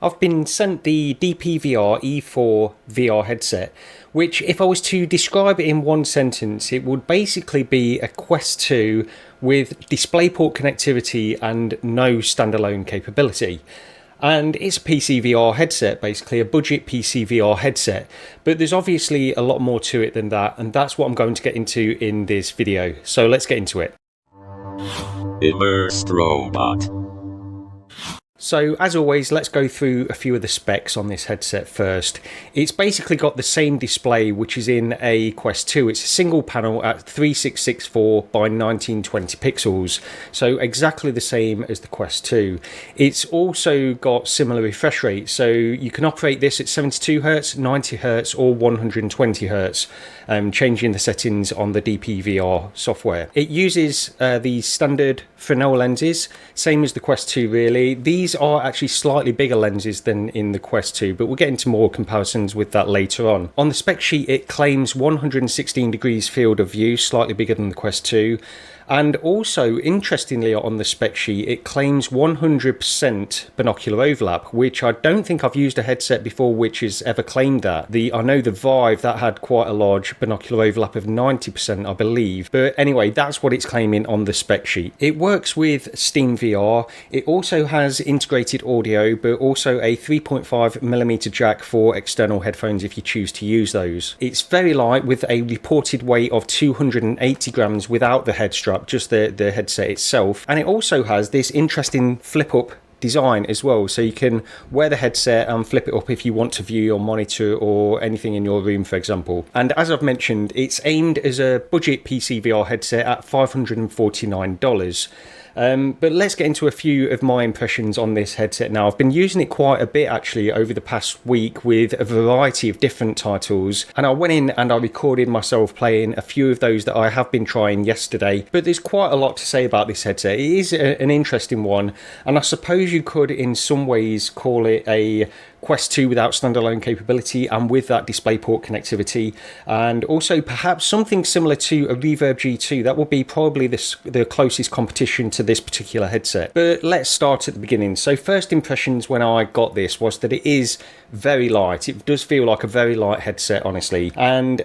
I've been sent the DPVR E4 VR headset, which if I was to describe it in one sentence, it would basically be a Quest 2 with DisplayPort connectivity and no standalone capability. And it's a PC VR headset, basically a budget PC VR headset, but there's obviously a lot more to it than that, and that's what I'm going to get into in this video. So let's get into it. Immersed Robot. So as always, let's go through a few of the specs on this headset first. It's basically got the same display which is in a Quest 2. It's a single panel at 3664 by 1920 pixels, so exactly the same as the Quest 2. It's also got similar refresh rate, so you can operate this at 72Hz, 90Hz or 120Hz, changing the settings on the DPVR software. It uses the standard Fresnel lenses, same as the Quest 2 really. These are actually slightly bigger lenses than in the Quest 2, but we'll get into more comparisons with that later on. On the spec sheet it claims 116 degrees field of view, slightly bigger than the Quest 2. And also, interestingly, on the spec sheet, it claims 100% binocular overlap, which I don't think I've used a headset before which has ever claimed that. I know the Vive, that had quite a large binocular overlap of 90%, I believe. But anyway, that's what it's claiming on the spec sheet. It works with Steam VR. It also has integrated audio, but also a 3.5mm jack for external headphones if you choose to use those. It's very light with a reported weight of 280 grams without the head strap, just the headset itself, and it also has this interesting flip up design as well, so you can wear the headset and flip it up if you want to view your monitor or anything in your room, for example. And as I've mentioned, it's aimed as a budget PC VR headset at $549. But let's get into a few of my impressions on this headset now. I've been using it quite a bit actually over the past week with a variety of different titles, and I went in and I recorded myself playing a few of those that I have been trying yesterday. But there's quite a lot to say about this headset. It is an interesting one, and I suppose you could in some ways call it a Quest 2 without standalone capability and with that DisplayPort connectivity, and also perhaps something similar to a Reverb G2. That would be probably the closest competition to this particular headset. But let's start at the beginning. So first impressions when I got this was that it is very light. It does feel like a very light headset, honestly, and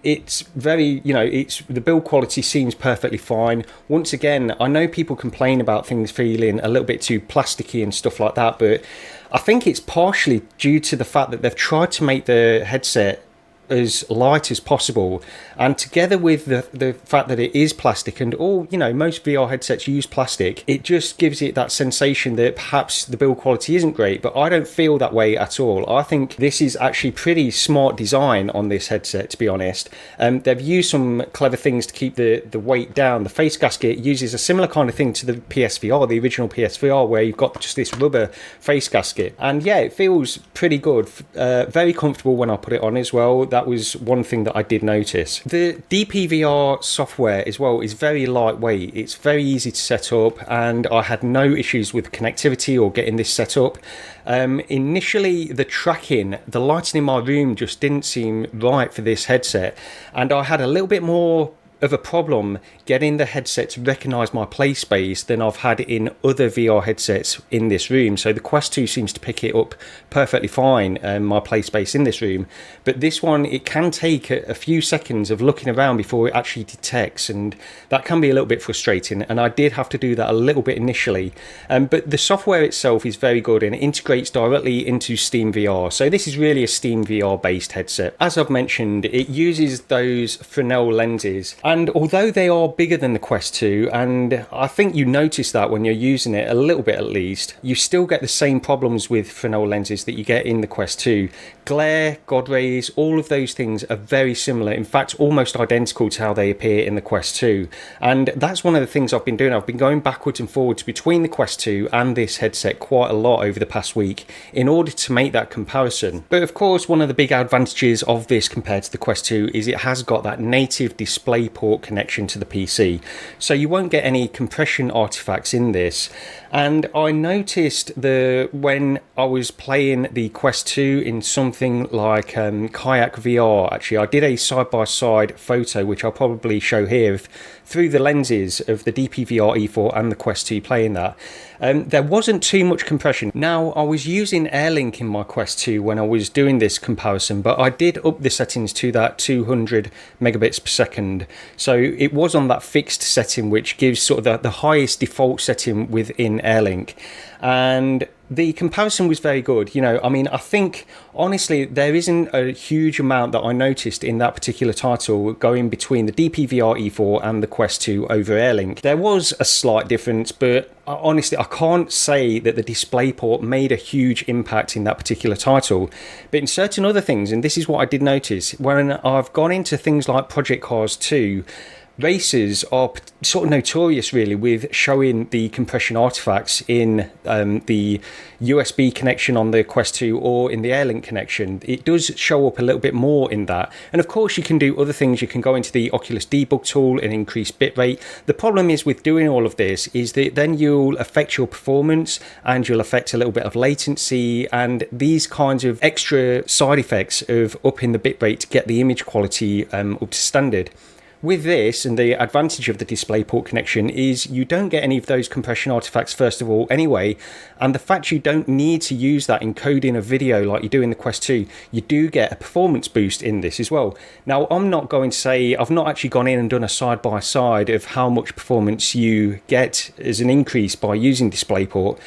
it's very, the build quality seems perfectly fine. Once again, I know people complain about things feeling a little bit too plasticky and stuff like that, but I think it's partially due to the fact that they've tried to make the headset as light as possible, and together with the fact that it is plastic, and most VR headsets use plastic, it just gives it that sensation that perhaps the build quality isn't great, but I don't feel that way at all. I think this is actually pretty smart design on this headset, to be honest. They've used some clever things to keep the weight down. The face gasket uses a similar kind of thing to the PSVR, the original PSVR, where you've got just this rubber face gasket, and yeah, it feels pretty good, very comfortable when I put it on as well. That was one thing that I did notice. The DPVR software as well is very lightweight. It's very easy to set up, and I had no issues with connectivity or getting this set up. Initially, the tracking, the lighting in my room just didn't seem right for this headset, and I had a little bit more of a problem getting the headset to recognise my play space than I've had in other VR headsets in this room. So the Quest 2 seems to pick it up perfectly fine, my play space in this room, but this one, it can take a few seconds of looking around before it actually detects, and that can be a little bit frustrating, and I did have to do that a little bit initially. But the software itself is very good, and it integrates directly into Steam VR, so this is really a Steam VR based headset. As I've mentioned, it uses those Fresnel lenses, and although they are bigger than the Quest 2, and I think you notice that when you're using it a little bit at least, you still get the same problems with Fresnel lenses that you get in the Quest 2. Glare, God rays, all of those things are very similar, in fact almost identical to how they appear in the Quest 2, and that's one of the things I've been doing. I've been going backwards and forwards between the Quest 2 and this headset quite a lot over the past week in order to make that comparison. But of course, one of the big advantages of this compared to the Quest 2 is it has got that native DisplayPort connection to the PC, so you won't get any compression artifacts in this. And I noticed when I was playing the Quest 2 in something like Kayak VR, actually I did a side-by-side photo which I'll probably show here through the lenses of the DPVR E4 and the Quest 2 playing that, There wasn't too much compression. Now, I was using AirLink in my Quest 2 when I was doing this comparison, but I did up the settings to that 200 megabits per second. So it was on that fixed setting, which gives sort of the highest default setting within AirLink. And the comparison was very good. You know, I mean, I think, honestly, there isn't a huge amount that I noticed in that particular title going between the DPVR E4 and the Quest 2 over AirLink. There was a slight difference, but honestly, I can't say that the DisplayPort made a huge impact in that particular title. But in certain other things, and this is what I did notice, when I've gone into things like Project Cars 2, racers are sort of notorious really with showing the compression artifacts in the USB connection on the Quest 2 or in the AirLink connection. It does show up a little bit more in that. And of course you can do other things. You can go into the Oculus debug tool and increase bitrate. The problem is with doing all of this is that then you'll affect your performance and you'll affect a little bit of latency and these kinds of extra side effects of upping the bitrate to get the image quality up to standard. With this, and the advantage of the DisplayPort connection is you don't get any of those compression artifacts first of all anyway, and the fact you don't need to use that encoding of video like you do in the Quest 2, you do get a performance boost in this as well. Now, I'm not going to say, I've not actually gone in and done a side-by-side of how much performance you get as an increase by using DisplayPort,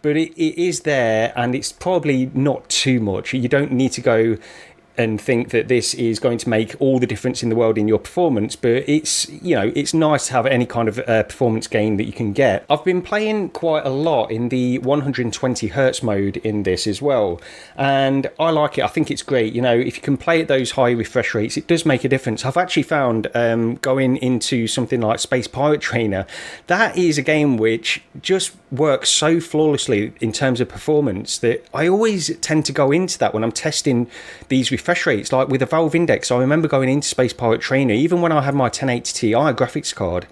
but it is there, and it's probably not too much. You don't need to go and think that this is going to make all the difference in the world in your performance, but it's, you know, it's nice to have any kind of performance gain that you can get. I've been playing quite a lot in the 120 hertz mode in this as well, and I like it. I think it's great. You know, if you can play at those high refresh rates, it does make a difference. I've actually found going into something like Space Pirate Trainer, that is a game which just works so flawlessly in terms of performance that I always tend to go into that when I'm testing these refresh rates. Like with the Valve Index, I remember going into Space Pirate Trainer, even when I had my 1080 Ti graphics card,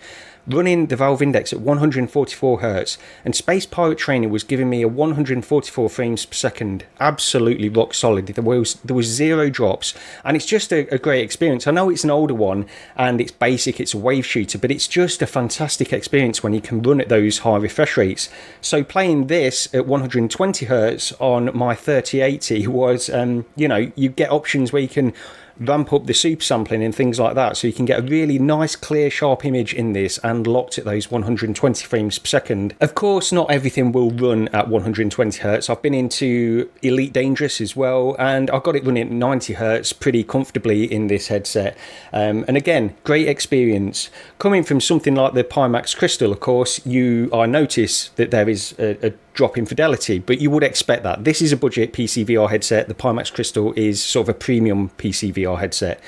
running the Valve Index at 144 hertz, and Space Pirate Trainer was giving me a 144 frames per second, absolutely rock solid. There was zero drops, and it's just a great experience. I know it's an older one and it's basic, it's a wave shooter, but it's just a fantastic experience when you can run at those high refresh rates. So playing this at 120 hertz on my 3080 was, you know, you get options where you can ramp up the super sampling and things like that, so you can get a really nice clear sharp image in this and locked at those 120 frames per second. Of course, not everything will run at 120 hertz. I've been into Elite Dangerous as well, and I've got it running at 90 hertz pretty comfortably in this headset, and again, great experience. Coming from something like the Pimax Crystal, of course, I notice that there is a drop in fidelity, but you would expect that. This is a budget PCVR headset. The Pimax Crystal is sort of a premium PCVR headset.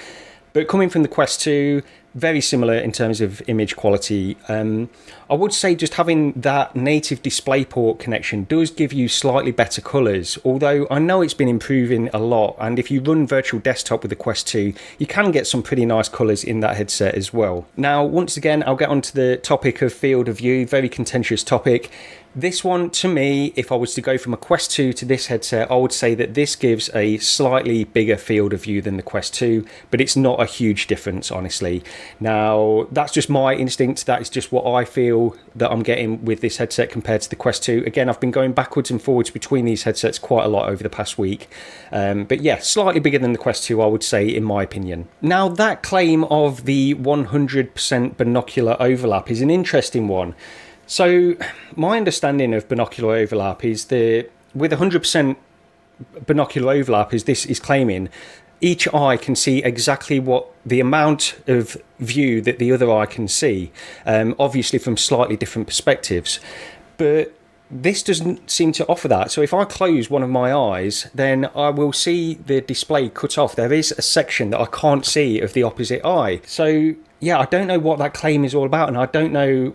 But coming from the Quest 2, very similar in terms of image quality. I would say just having that native DisplayPort connection does give you slightly better colours, although I know it's been improving a lot, and if you run virtual desktop with the Quest 2, you can get some pretty nice colours in that headset as well. Now, once again, I'll get onto the topic of field of view, very contentious topic. This one, to me, if I was to go from a Quest 2 to this headset, I would say that this gives a slightly bigger field of view than the Quest 2, but it's not a huge difference, honestly. Now, that's just my instinct. That is just what I feel that I'm getting with this headset compared to the Quest 2. Again, I've been going backwards and forwards between these headsets quite a lot over the past week. But yeah, slightly bigger than the Quest 2, I would say, in my opinion. Now, that claim of the 100% binocular overlap is an interesting one. So my understanding of binocular overlap is that with 100% binocular overlap, is this is claiming each eye can see exactly what the amount of view that the other eye can see, obviously from slightly different perspectives. But this doesn't seem to offer that. So if I close one of my eyes, then I will see the display cut off. There is a section that I can't see of the opposite eye. So yeah, I don't know what that claim is all about, and I don't know.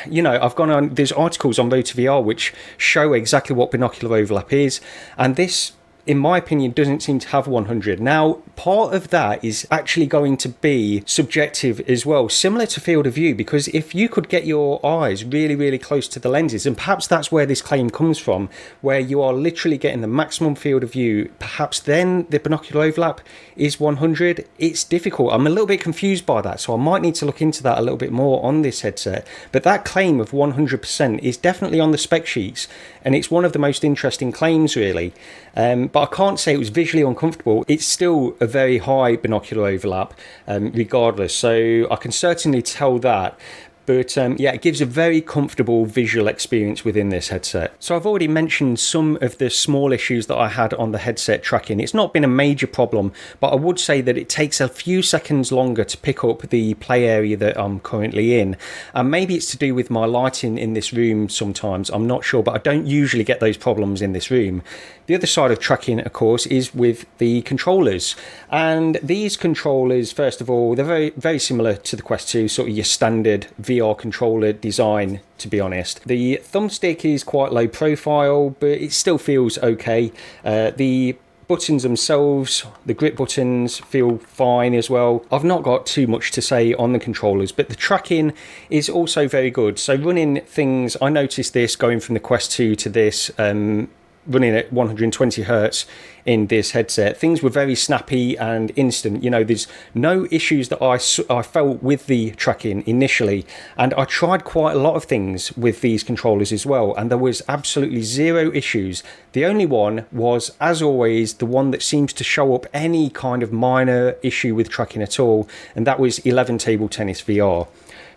You know, I've gone on, there's articles on RotoVR which show exactly what binocular overlap is, and this in my opinion, doesn't seem to have 100. Now, part of that is actually going to be subjective as well, similar to field of view, because if you could get your eyes really, really close to the lenses, and perhaps that's where this claim comes from, where you are literally getting the maximum field of view, perhaps then the binocular overlap is 100. It's difficult. I'm a little bit confused by that, so I might need to look into that a little bit more on this headset. But that claim of 100% is definitely on the spec sheets, and it's one of the most interesting claims, really. But I can't say it was visually uncomfortable. It's still a very high binocular overlap, regardless. So I can certainly tell that. But yeah, it gives a very comfortable visual experience within this headset. So I've already mentioned some of the small issues that I had on the headset tracking. It's not been a major problem, but I would say that it takes a few seconds longer to pick up the play area that I'm currently in. And maybe it's to do with my lighting in this room sometimes, I'm not sure, but I don't usually get those problems in this room. The other side of tracking, of course, is with the controllers. And these controllers, first of all, they're very, very similar to the Quest 2, sort of your standard VR controller design, to be honest. The thumbstick is quite low profile, but it still feels okay. The buttons themselves, the grip buttons, feel fine as well. I've not got too much to say on the controllers, but the tracking is also very good. So running things, I noticed this going from the Quest 2 to this, running at 120 hertz in this headset, things were very snappy and instant. You know, there's no issues that I felt with the tracking initially, and I tried quite a lot of things with these controllers as well, and there was absolutely zero issues. The only one was, as always, the one that seems to show up any kind of minor issue with tracking at all, and that was 11 Table Tennis VR.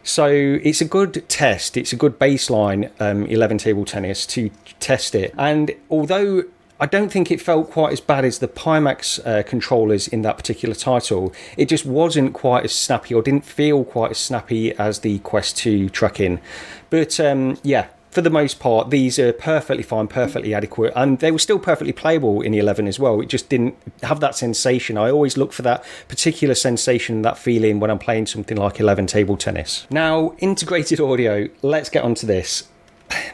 So it's a good test, it's a good baseline 11 Table Tennis to test it. And although I don't think it felt quite as bad as the Pimax controllers in that particular title, it just wasn't quite as snappy, or didn't feel quite as snappy as the Quest 2 tracking. But yeah, for the most part, these are perfectly fine, perfectly adequate, and they were still perfectly playable in the 11 as well. It just didn't have that sensation. I always look for that particular sensation, that feeling when I'm playing something like 11 Table Tennis. Now, integrated audio, let's get onto this.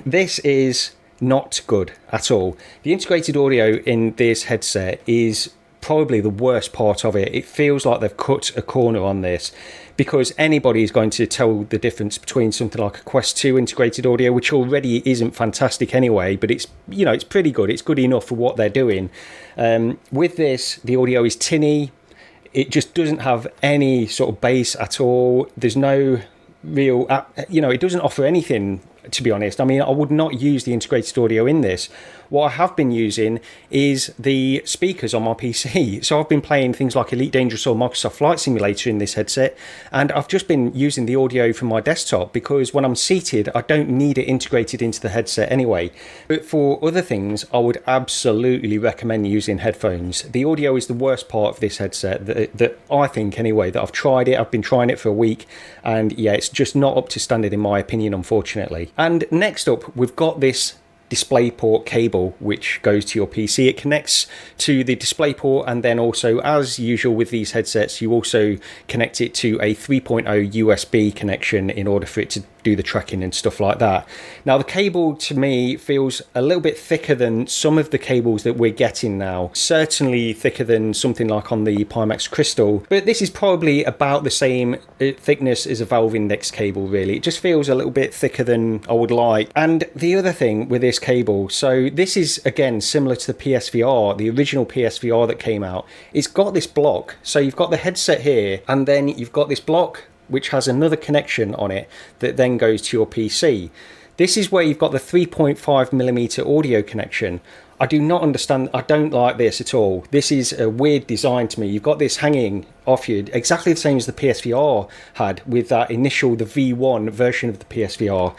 This is not good at all. The integrated audio in this headset is probably the worst part of it. It feels like they've cut a corner on this, because anybody is going to tell the difference between something like a Quest 2 integrated audio, which already isn't fantastic anyway, but it's, you know, it's pretty good. It's good enough for what they're doing. With this, the audio is tinny. It just doesn't have any sort of bass at all. There's no real, you know, it doesn't offer anything, to be honest. I mean, I would not use the integrated audio in this. What I have been using is the speakers on my PC. So I've been playing things like Elite Dangerous or Microsoft Flight Simulator in this headset, and I've just been using the audio from my desktop, because when I'm seated, I don't need it integrated into the headset anyway. But for other things, I would absolutely recommend using headphones. The audio is the worst part of this headset, that I think anyway, that I've tried it. I've been trying it for a week, and yeah, it's just not up to standard in my opinion, unfortunately. And next up, we've got this DisplayPort cable which goes to your PC. It connects to the DisplayPort, and then also, as usual with these headsets, you also connect it to a 3.0 USB connection in order for it to do the tracking and stuff like that. Now, the cable to me feels a little bit thicker than some of the cables that we're getting now. Certainly thicker than something like on the Pimax Crystal, but this is probably about the same thickness as a valve index cable, really. It just feels a little bit thicker than I would like. And the other thing with this cable, so this is again similar to the PSVR, the original PSVR that came out. It's got this block, so you've got the headset here, and then you've got this block which has another connection on it that then goes to your PC. This is where you've got the 3.5mm audio connection. I do not understand, I don't like this at all. This is a weird design to me. You've got this hanging off you, exactly the same as the PSVR had with that initial, the V1 version of the PSVR.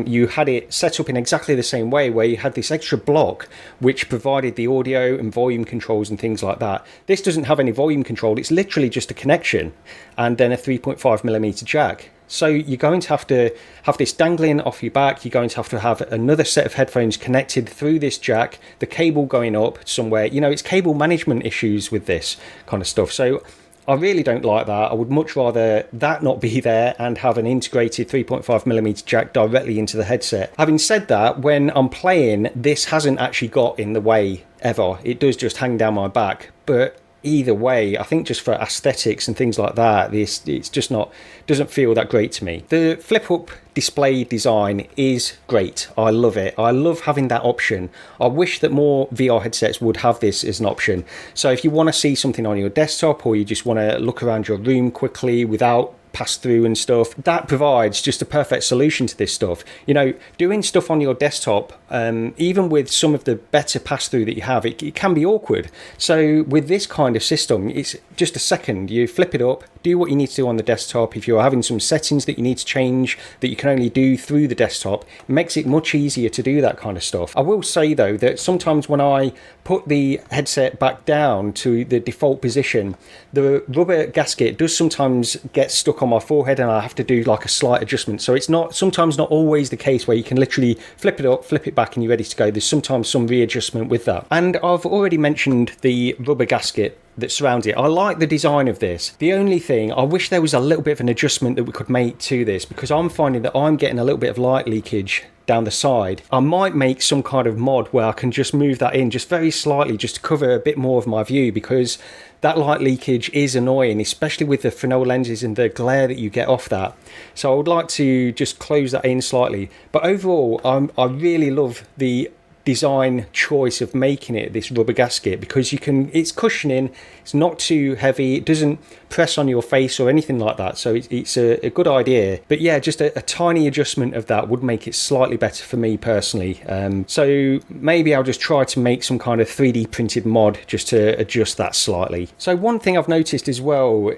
You had it set up in exactly the same way, where you had this extra block which provided the audio and volume controls and things like that. This doesn't have any volume control, it's literally just a connection and then a 3.5mm jack. So you're going to have this dangling off your back. You're going to have another set of headphones connected through this jack, the cable going up somewhere. You know, it's cable management issues with this kind of stuff. So I really don't like that. I would much rather that not be there and have an integrated 3.5mm jack directly into the headset. Having said that, when I'm playing, this hasn't actually got in the way ever. It does just hang down my back. But either way, I think just for aesthetics and things like that, it's just not, doesn't feel that great to me. The flip up display design is great. I love it. I love having that option. I wish that more VR headsets would have this as an option. So if you want to see something on your desktop, or you just want to look around your room quickly without pass through and stuff, that provides just a perfect solution to this stuff. You know, doing stuff on your desktop, even with some of the better pass through that you have, it can be awkward. So with this kind of system, it's just a second, you flip it up, do what you need to do on the desktop. If you're having some settings that you need to change that you can only do through the desktop, it makes it much easier to do that kind of stuff. I will say though that sometimes when I put the headset back down to the default position, the rubber gasket does sometimes get stuck on my forehead and I have to do like a slight adjustment. So it's sometimes not always the case where you can literally flip it up, flip it back and you're ready to go. There's sometimes some readjustment with that. And I've already mentioned the rubber gasket that surrounds it. I like the design of this. The only thing, I wish there was a little bit of an adjustment that we could make to this, because I'm finding that I'm getting a little bit of light leakage down the side. I might make some kind of mod where I can just move that in just very slightly, just to cover a bit more of my view, because that light leakage is annoying, especially with the Fresnel lenses and the glare that you get off that. So I would like to just close that in slightly. But overall, I really love the design choice of making it this rubber gasket, because it's cushioning, it's not too heavy, it doesn't press on your face or anything like that, so it's a good idea. But yeah, just a tiny adjustment of that would make it slightly better for me personally. So maybe I'll just try to make some kind of 3D printed mod just to adjust that slightly. So one thing I've noticed as well,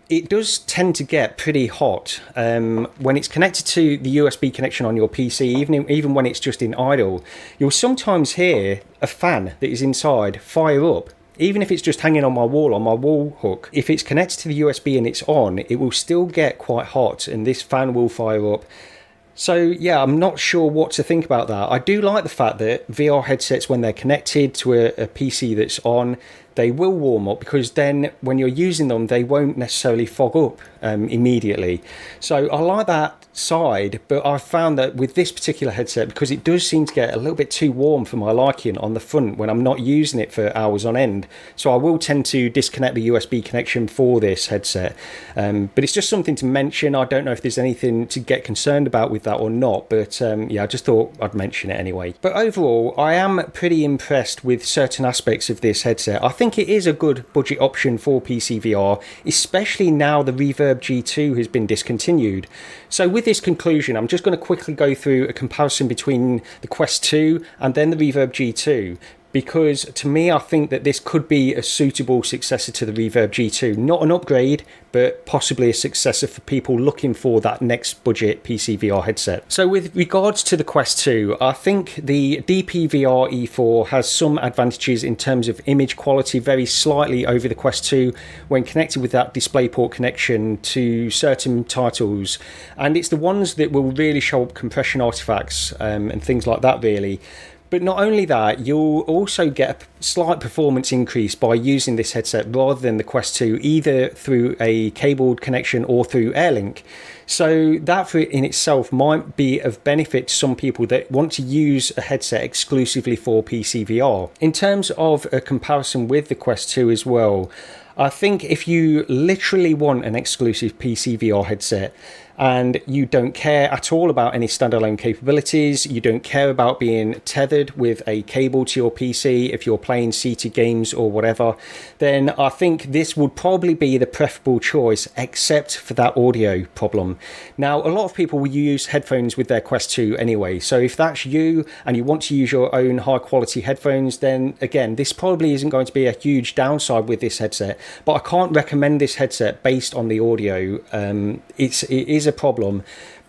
it does tend to get pretty hot when it's connected to the USB connection on your PC, even when it's just in idle. You'll sometimes hear a fan that is inside fire up, even if it's just hanging on my wall hook. If it's connected to the USB and it's on, it will still get quite hot and this fan will fire up. So yeah, I'm not sure what to think about that. I do like the fact that VR headsets, when they're connected to a PC that's on, they will warm up, because then when you're using them, they won't necessarily fog up immediately. So I like that side, but I've found that with this particular headset, because it does seem to get a little bit too warm for my liking on the front when I'm not using it for hours on end. So I will tend to disconnect the USB connection for this headset. But it's just something to mention. I don't know if there's anything to get concerned about with that or not, but yeah, I just thought I'd mention it anyway. But overall, I am pretty impressed with certain aspects of this headset. I think it is a good budget option for PC VR, especially now the Reverb G2 has been discontinued. So with this conclusion, I'm just going to quickly go through a comparison between the Quest 2 and then the Reverb G2, because to me, I think that this could be a suitable successor to the Reverb G2. Not an upgrade, but possibly a successor for people looking for that next budget PC VR headset. So with regards to the Quest 2, I think the DPVR E4 has some advantages in terms of image quality, very slightly over the Quest 2 when connected with that DisplayPort connection to certain titles. And it's the ones that will really show up compression artifacts and things like that, really. But not only that, you'll also get a slight performance increase by using this headset rather than the Quest 2, either through a cabled connection or through AirLink. So that for in itself might be of benefit to some people that want to use a headset exclusively for PC VR. In terms of a comparison with the Quest 2 as well, I think if you literally want an exclusive PC VR headset and you don't care at all about any standalone capabilities, you don't care about being tethered with a cable to your PC if you're playing seated games or whatever, then I think this would probably be the preferable choice, except for that audio problem. Now, a lot of people will use headphones with their Quest 2 anyway, so if that's you and you want to use your own high quality headphones, then again, this probably isn't going to be a huge downside with this headset, but I can't recommend this headset based on the audio. It is a problem,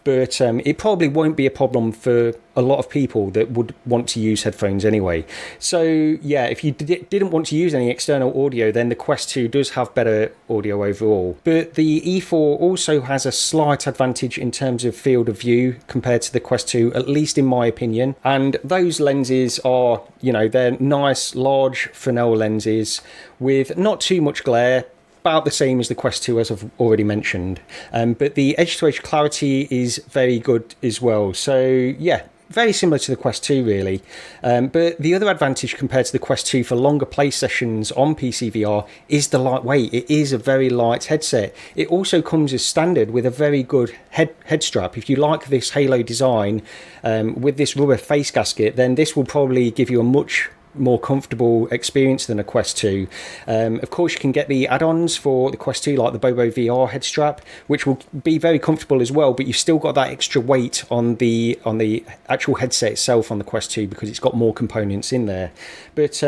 but it probably won't be a problem for a lot of people that would want to use headphones anyway. So yeah, if you didn't want to use any external audio, then the Quest 2 does have better audio overall. But the E4 also has a slight advantage in terms of field of view compared to the Quest 2, at least in my opinion. And those lenses are, you know, they're nice large Fresnel lenses with not too much glare, about the same as the Quest 2, as I've already mentioned. But the edge-to-edge clarity is very good as well. So yeah, very similar to the Quest 2 really, but the other advantage compared to the Quest 2 for longer play sessions on PCVR is the lightweight. It is a very light headset. It also comes as standard with a very good head strap. If you like this Halo design with this rubber face gasket, then this will probably give you a much more comfortable experience than a Quest 2. Of course, you can get the add-ons for the Quest 2, like the Bobo VR head strap, which will be very comfortable as well, but you've still got that extra weight on the actual headset itself on the Quest 2 because it's got more components in there. But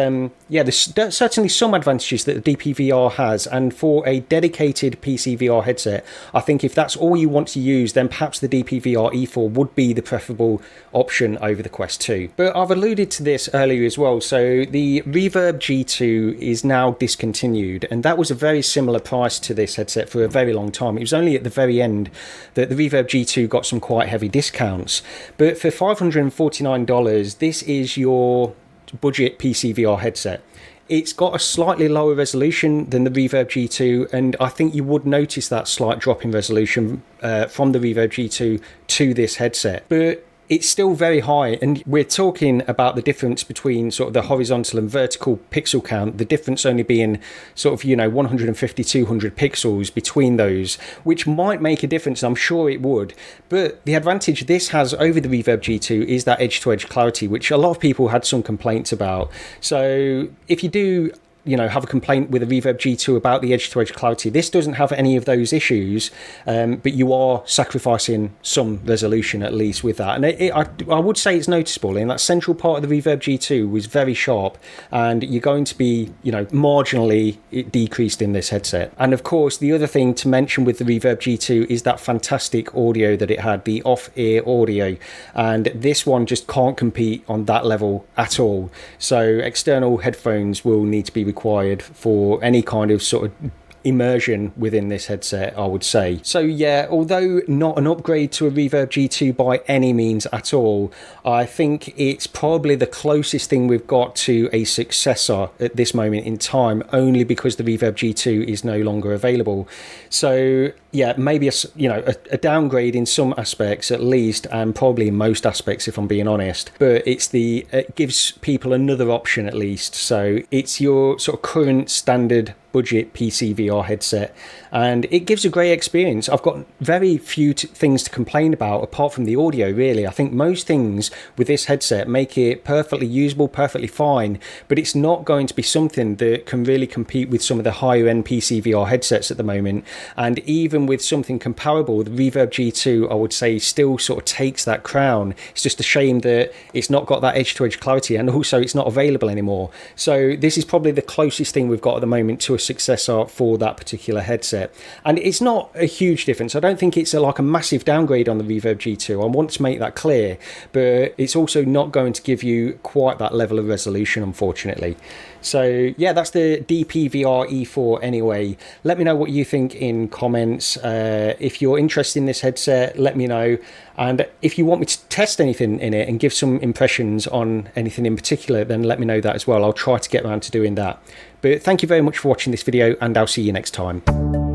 yeah, there's certainly some advantages that the DPVR has, and for a dedicated PCVR headset, I think if that's all you want to use, then perhaps the DPVR E4 would be the preferable option over the Quest 2. But I've alluded to this earlier as well, so the Reverb G2 is now discontinued, and that was a very similar price to this headset for a very long time. It was only at the very end that the Reverb G2 got some quite heavy discounts, but for $549, this is your budget PCVR headset. It's got a slightly lower resolution than the Reverb G2, and I think you would notice that slight drop in resolution from the Reverb G2 to this headset, but it's still very high, and we're talking about the difference between sort of the horizontal and vertical pixel count, the difference only being sort of, you know, 150, 200 pixels between those, which might make a difference. I'm sure it would, but the advantage this has over the Reverb G2 is that edge-to-edge clarity, which a lot of people had some complaints about. So if you do, you know, have a complaint with a Reverb G2 about the edge-to-edge clarity, this doesn't have any of those issues, but you are sacrificing some resolution at least with that. And I would say it's noticeable, and that central part of the Reverb G2 was very sharp, and you're going to be, you know, marginally decreased in this headset. And of course, the other thing to mention with the Reverb G2 is that fantastic audio that it had, the off-ear audio, and this one just can't compete on that level at all. So external headphones will need to be required for any kind of sort of immersion within this headset, I would say. So yeah, although not an upgrade to a Reverb G2 by any means at all, I think it's probably the closest thing we've got to a successor at this moment in time, only because the Reverb G2 is no longer available. So yeah, maybe a downgrade in some aspects at least, and probably in most aspects if I'm being honest, but it gives people another option at least. So it's your sort of current standard budget PCVR headset, and it gives a great experience. I've got very few things to complain about apart from the audio, really. I think most things with this headset make it perfectly usable, perfectly fine, but it's not going to be something that can really compete with some of the higher end PCVR headsets at the moment. And even with something comparable, the Reverb G2, I would say, still sort of takes that crown. It's just a shame that it's not got that edge-to-edge clarity, and also it's not available anymore. So this is probably the closest thing we've got at the moment to a successor for that particular headset, and it's not a huge difference. I don't think it's like a massive downgrade on the Reverb G2. I want to make that clear, but it's also not going to give you quite that level of resolution, unfortunately. So yeah, that's the DPVR E4 anyway. Let me know what you think in comments. If you're interested in this headset, let me know. And if you want me to test anything in it and give some impressions on anything in particular, then let me know that as well. I'll try to get around to doing that. But thank you very much for watching this video, and I'll see you next time.